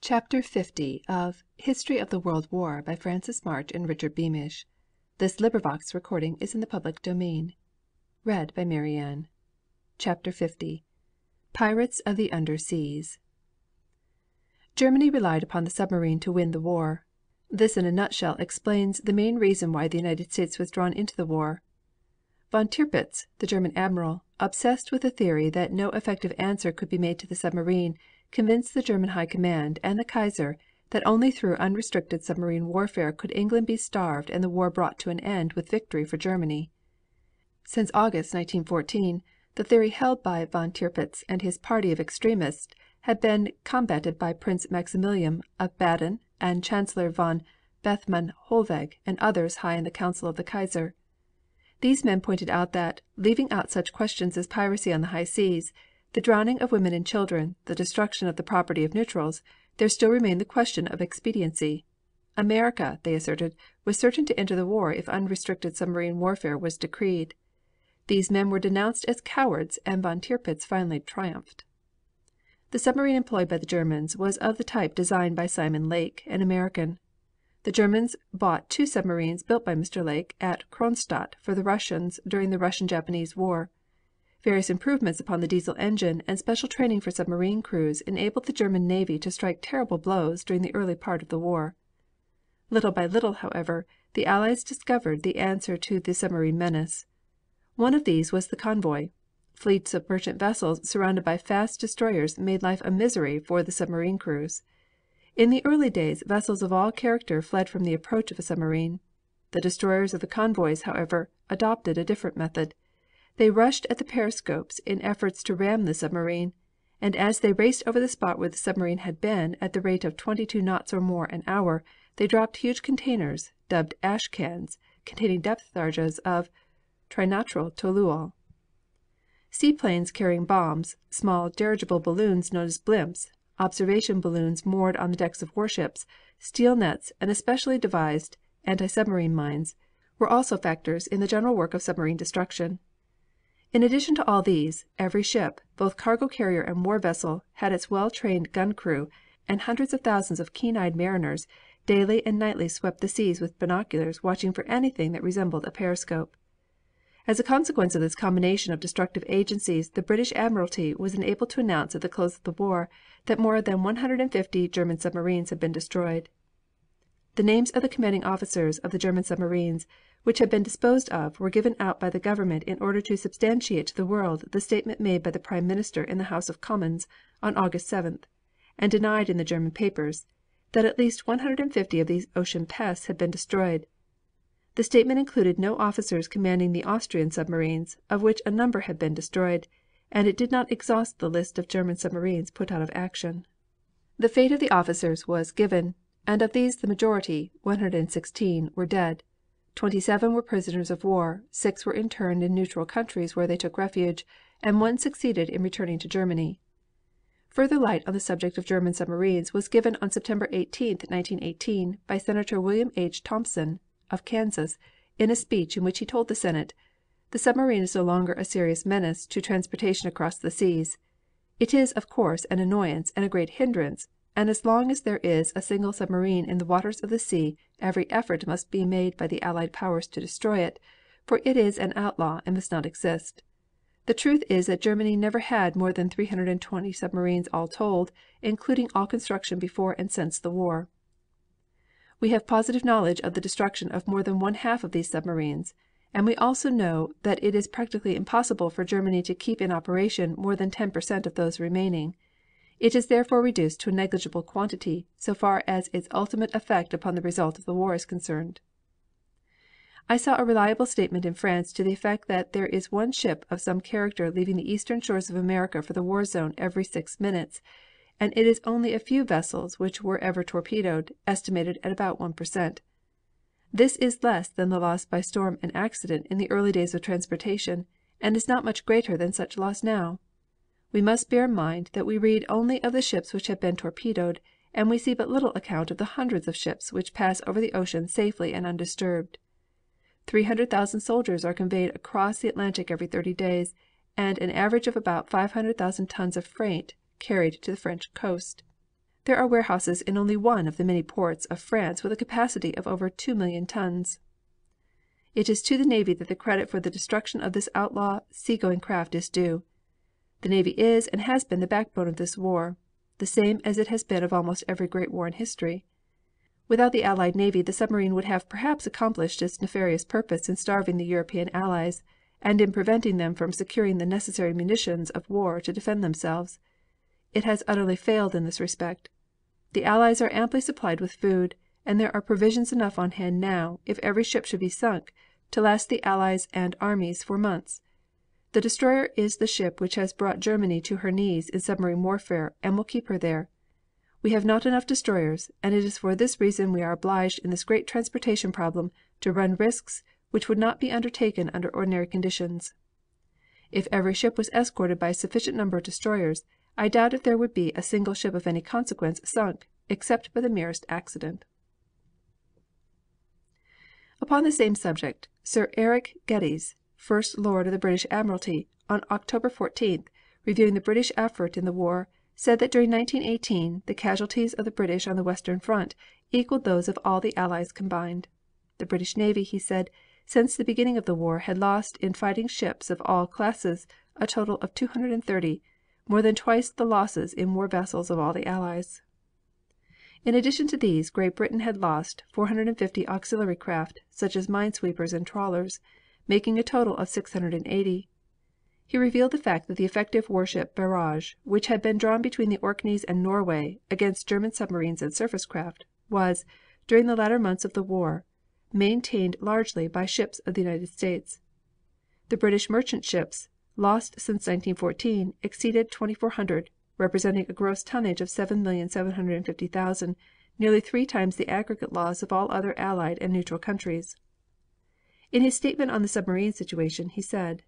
CHAPTER 50 of History of the World War by Francis March and Richard Beamish. CHAPTER 50 Pirates of the Underseas. Germany relied upon the submarine to win the war. This in a nutshell explains the main reason why the United States was drawn into the war. Von Tirpitz, the German admiral, obsessed with the theory that no effective answer could be made to the submarine, convinced the German High Command and the Kaiser that only through unrestricted submarine warfare could England be starved and the war brought to an end with victory for Germany. Since August, 1914, the theory held by von Tirpitz and his party of extremists had been combated by Prince Maximilian of Baden and Chancellor von Bethmann Hollweg and others high in the council of the Kaiser. These men pointed out that, leaving out such questions as piracy on the high seas, the drowning of women and children, the destruction of the property of neutrals, there still remained the question of expediency. America, they asserted, was certain to enter the war if unrestricted submarine warfare was decreed. These men were denounced as cowards and von Tirpitz finally triumphed. The submarine employed by the Germans was of the type designed by Simon Lake, an American. The Germans bought two submarines built by Mr. Lake at Kronstadt for the Russians during the Russian-Japanese War. Various improvements upon the Diesel engine and special training for submarine crews enabled the German Navy to strike terrible blows during the early part of the war. Little by little, however, the Allies discovered the answer to the submarine menace. One of these was the convoy. Fleets of merchant vessels surrounded by fast destroyers made life a misery for the submarine crews. In the early days vessels of all character fled from the approach of a submarine. The destroyers of the convoys, however, adopted a different method. They rushed at the periscopes in efforts to ram the submarine, and as they raced over the spot where the submarine had been at the rate of 22 knots or more an hour, they dropped huge containers, dubbed ash cans, containing depth charges of trinitral toluol. Seaplanes carrying bombs, small dirigible balloons known as blimps, observation balloons moored on the decks of warships, steel nets and especially devised anti-submarine mines were also factors in the general work of submarine destruction. In addition to all these, every ship, both cargo carrier and war vessel, had its well-trained gun crew, and hundreds of thousands of keen-eyed mariners daily and nightly swept the seas with binoculars watching for anything that resembled a periscope. As a consequence of this combination of destructive agencies the British Admiralty was enabled to announce at the close of the war that more than 150 German submarines had been destroyed. The names of the commanding officers of the German submarines which had been disposed of were given out by the government in order to substantiate to the world the statement made by the Prime Minister in the House of Commons on August 7th, and denied in the German papers, that at least 150 of these ocean pests had been destroyed. The statement included no officers commanding the Austrian submarines, of which a number had been destroyed, and it did not exhaust the list of German submarines put out of action. The fate of the officers was given, and of these the majority, 116, were dead. 27 were prisoners of war, 6 were interned in neutral countries where they took refuge, and 1 succeeded in returning to Germany. Further light on the subject of German submarines was given on September 18, 1918, by Senator William H. Thompson of Kansas in a speech in which he told the Senate, "The submarine is no longer a serious menace to transportation across the seas. It is, of course, an annoyance and a great hindrance, and as long as there is a single submarine in the waters of the sea every effort must be made by the Allied powers to destroy it, for it is an outlaw and must not exist. The truth is that Germany never had more than 320 submarines all told, including all construction before and since the war. We have positive knowledge of the destruction of more than one half of these submarines, and we also know that it is practically impossible for Germany to keep in operation more than 10% of those remaining. It is therefore reduced to a negligible quantity, so far as its ultimate effect upon the result of the war is concerned." I saw a reliable statement in France to the effect that there is one ship of some character leaving the eastern shores of America for the war zone every 6 minutes, and it is only a few vessels which were ever torpedoed, estimated at about 1%. This is less than the loss by storm and accident in the early days of transportation, and is not much greater than such loss now. We must bear in mind that we read only of the ships which have been torpedoed, and we see but little account of the hundreds of ships which pass over the ocean safely and undisturbed. 300,000 soldiers are conveyed across the Atlantic every 30 days, and an average of about 500,000 tons of freight carried to the French coast. There are warehouses in only one of the many ports of France with a capacity of over 2,000,000 tons. It is to the Navy that the credit for the destruction of this outlaw sea going craft is due. The Navy is and has been the backbone of this war, the same as it has been of almost every great war in history. Without the Allied navy the submarine would have perhaps accomplished its nefarious purpose in starving the European Allies and in preventing them from securing the necessary munitions of war to defend themselves. It has utterly failed in this respect. The Allies are amply supplied with food, and there are provisions enough on hand now, if every ship should be sunk, to last the Allies and armies for months. The destroyer is the ship which has brought Germany to her knees in submarine warfare and will keep her there. We have not enough destroyers, and it is for this reason we are obliged in this great transportation problem to run risks which would not be undertaken under ordinary conditions. If every ship was escorted by a sufficient number of destroyers, I doubt if there would be a single ship of any consequence sunk, except by the merest accident. Upon the same subject, Sir Eric Geddes, First Lord of the British Admiralty, on October 14th, reviewing the British effort in the war, said that during 1918 the casualties of the British on the western front equaled those of all the Allies combined. The British Navy, he said, since the beginning of the war had lost in fighting ships of all classes a total of 230, more than twice the losses in war vessels of all the Allies. In addition to these, Great Britain had lost 450 auxiliary craft, such as minesweepers and trawlers, making a total of 680. He revealed the fact that the effective warship barrage, which had been drawn between the Orkneys and Norway against German submarines and surface craft, was, during the latter months of the war, maintained largely by ships of the United States. The British merchant ships, lost since 1914, exceeded 2,400, representing a gross tonnage of 7,750,000, nearly 3 times the aggregate loss of all other Allied and neutral countries. In his statement on the submarine situation, he said: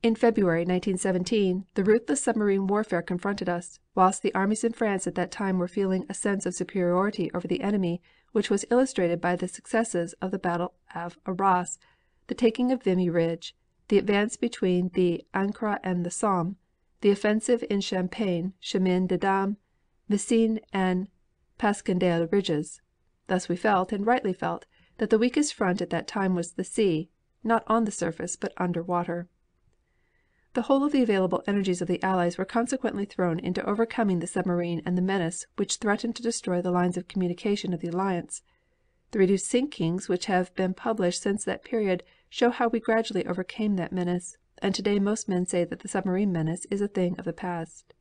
In February, 1917, the ruthless submarine warfare confronted us, whilst the armies in France at that time were feeling a sense of superiority over the enemy which was illustrated by the successes of the battle of Arras, the taking of Vimy Ridge, the advance between the Ancre and the Somme, the offensive in Champagne, Chemin des Dames, Messines and Passchendaele ridges. Thus we felt, and rightly felt, that the weakest front at that time was the sea, not on the surface but under water. The whole of the available energies of the Allies were consequently thrown into overcoming the submarine and the menace which threatened to destroy the lines of communication of the alliance. The reduced sinkings which have been published since that period show how we gradually overcame that menace, and today most men say that the submarine menace is a thing of the past.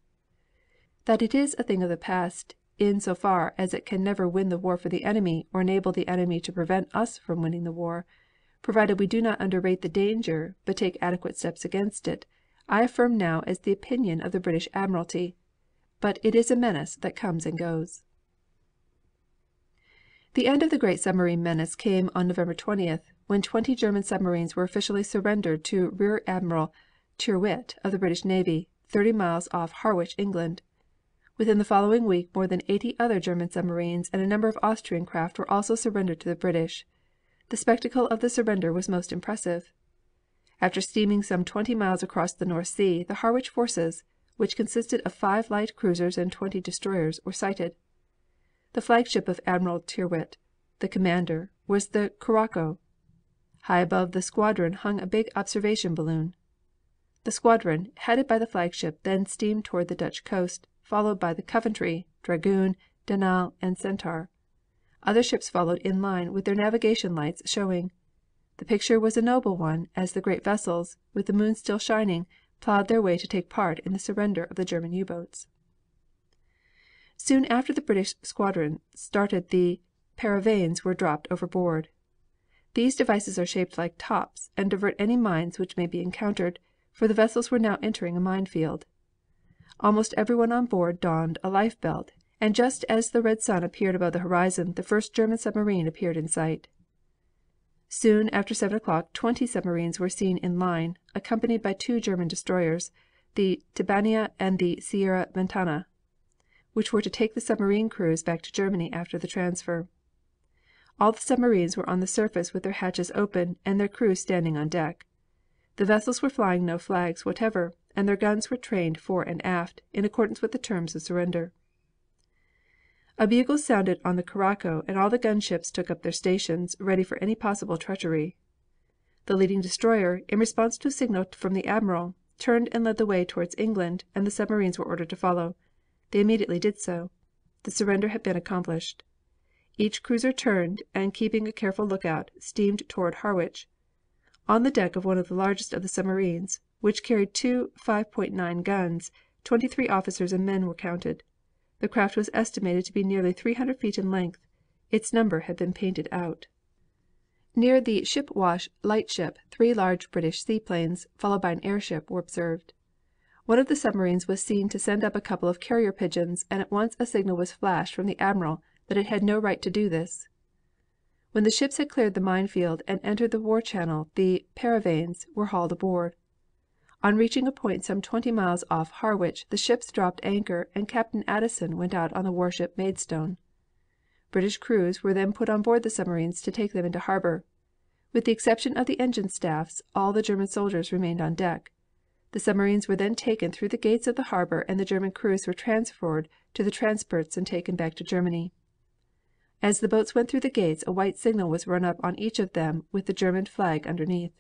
That it is a thing of the past in so far as it can never win the war for the enemy or enable the enemy to prevent us from winning the war, provided we do not underrate the danger but take adequate steps against it, I affirm now as the opinion of the British Admiralty. But it is a menace that comes and goes. The end of the great submarine menace came on November 20th, when 20 German submarines were officially surrendered to Rear Admiral Tyrwhitt of the British Navy, 30 miles off Harwich, England. Within the following week more than 80 other German submarines and a number of Austrian craft were also surrendered to the British. The spectacle of the surrender was most impressive. After steaming some 20 miles across the North Sea, the Harwich forces, which consisted of 5 light cruisers and 20 destroyers, were sighted. The flagship of Admiral Tyrwhitt, the commander, was the Curacao. High above the squadron hung a big observation balloon. The squadron, headed by the flagship, then steamed toward the Dutch coast, followed by the Coventry, Dragoon, Danal and Centaur. Other ships followed in line with their navigation lights showing. The picture was a noble one as the great vessels, with the moon still shining, plowed their way to take part in the surrender of the German U-boats. Soon after the British squadron started, the paravanes were dropped overboard. These devices are shaped like tops and divert any mines which may be encountered, for the vessels were now entering a minefield. Almost everyone on board donned a life belt, and just as the red sun appeared above the horizon the first German submarine appeared in sight. Soon after 7 o'clock 20 submarines were seen in line, accompanied by 2 German destroyers, the Tibania and the Sierra Ventana, which were to take the submarine crews back to Germany after the transfer. All the submarines were on the surface with their hatches open and their crews standing on deck. The vessels were flying no flags whatever, and their guns were trained fore and aft, in accordance with the terms of surrender. A bugle sounded on the Curacao and all the gunships took up their stations, ready for any possible treachery. The leading destroyer, in response to a signal from the admiral, turned and led the way towards England, and the submarines were ordered to follow. They immediately did so. The surrender had been accomplished. Each cruiser turned, and keeping a careful lookout, steamed toward Harwich. On the deck of one of the largest of the submarines, which carried two 5.9 guns, 23 officers and men were counted. The craft was estimated to be nearly 300 feet in length. Its number had been painted out. Near the Shipwash lightship 3 large British seaplanes, followed by an airship, were observed. One of the submarines was seen to send up a couple of carrier pigeons, and at once a signal was flashed from the admiral that it had no right to do this. When the ships had cleared the minefield and entered the war channel the paravanes were hauled aboard. On reaching a point some 20 miles off Harwich the ships dropped anchor and Captain Addison went out on the warship Maidstone. British crews were then put on board the submarines to take them into harbor. With the exception of the engine staffs, all the German soldiers remained on deck. The submarines were then taken through the gates of the harbor and the German crews were transferred to the transports and taken back to Germany. As the boats went through the gates a white signal was run up on each of them with the German flag underneath.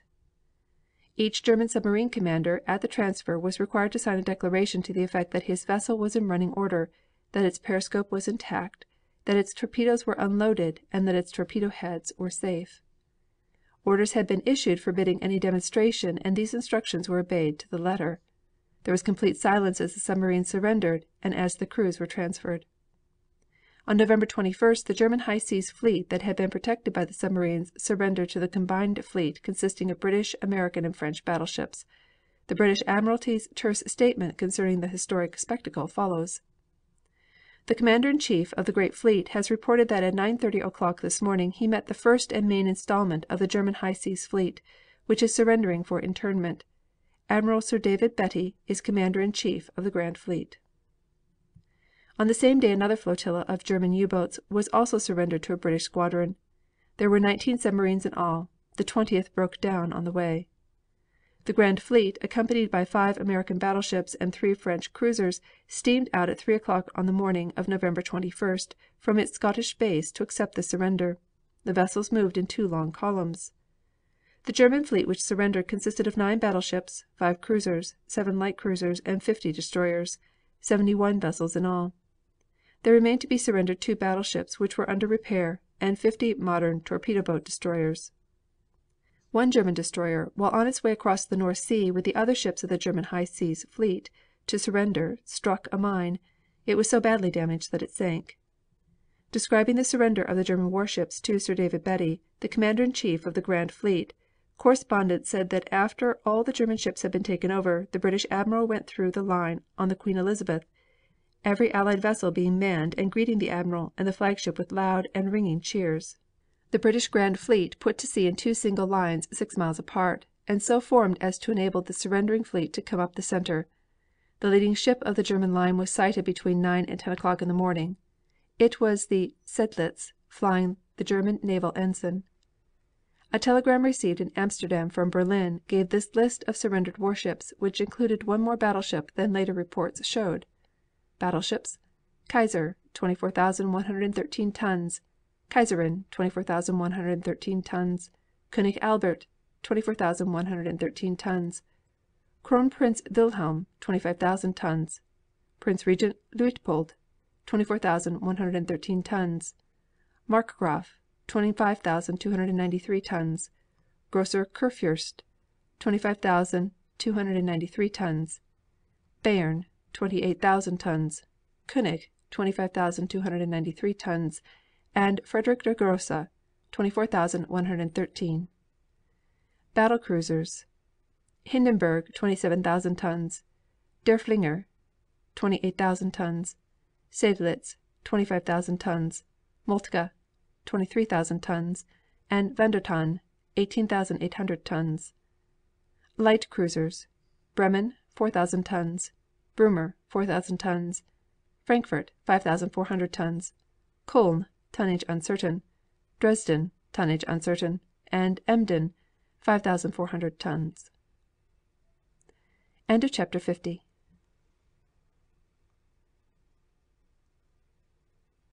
Each German submarine commander at the transfer was required to sign a declaration to the effect that his vessel was in running order, that its periscope was intact, that its torpedoes were unloaded and that its torpedo heads were safe. Orders had been issued forbidding any demonstration and these instructions were obeyed to the letter. There was complete silence as the submarines surrendered and as the crews were transferred. On November 21st the German High Seas Fleet that had been protected by the submarines surrendered to the combined fleet consisting of British, American and French battleships. The British Admiralty's terse statement concerning the historic spectacle follows. The Commander-in-Chief of the Great Fleet has reported that at 9:30 o'clock this morning he met the first and main installment of the German High Seas Fleet, which is surrendering for internment. Admiral Sir David Beatty is Commander-in-Chief of the Grand Fleet. On the same day another flotilla of German U-boats was also surrendered to a British squadron. There were 19 submarines in all. The 20th broke down on the way. The Grand Fleet, accompanied by 5 American battleships and 3 French cruisers, steamed out at 3 o'clock on the morning of November 21st from its Scottish base to accept the surrender. The vessels moved in 2 long columns. The German fleet which surrendered consisted of 9 battleships, 5 cruisers, 7 light cruisers and 50 destroyers, 71 vessels in all. There remained to be surrendered 2 battleships which were under repair and 50 modern torpedo boat destroyers. One German destroyer, while on its way across the North Sea with the other ships of the German High Seas Fleet to surrender, struck a mine. It was so badly damaged that it sank. Describing the surrender of the German warships to Sir David Beatty, the Commander-in-Chief of the Grand Fleet, correspondents said that after all the German ships had been taken over, the British admiral went through the line on the Queen Elizabeth, every Allied vessel being manned and greeting the admiral and the flagship with loud and ringing cheers. The British Grand Fleet put to sea in 2 single lines 6 miles apart, and so formed as to enable the surrendering fleet to come up the center. The leading ship of the German line was sighted between 9 and 10 o'clock in the morning. It was the Seydlitz, flying the German naval ensign. A telegram received in Amsterdam from Berlin gave this list of surrendered warships, which included 1 more battleship than later reports showed. Battleships: Kaiser, 24,113 tons; Kaiserin, 24,113 tons; König Albert, 24,113 tons; Kronprinz Wilhelm, 25,000 tons; Prince Regent Luitpold, 24,113 tons; Markgraf, 25,293 tons; Grosser Kurfürst, 25,293 tons; Bayern, 28,000 tons; König, 25,293 tons; and Frederick der Grosse, 24,113. Battle cruisers: Hindenburg, 27,000 tons; Derfflinger, 28,000 tons; Seydlitz, 25,000 tons; Moltke, 23,000 tons; and Van der Tann, 18,800 tons. Light cruisers: Bremen, 4,000 tons; Bremer, 4,000 tons; Frankfurt, 5,400 tons; Kulm, tonnage uncertain; Dresden, tonnage uncertain; and Emden, 5,400 tons. Chapter 51.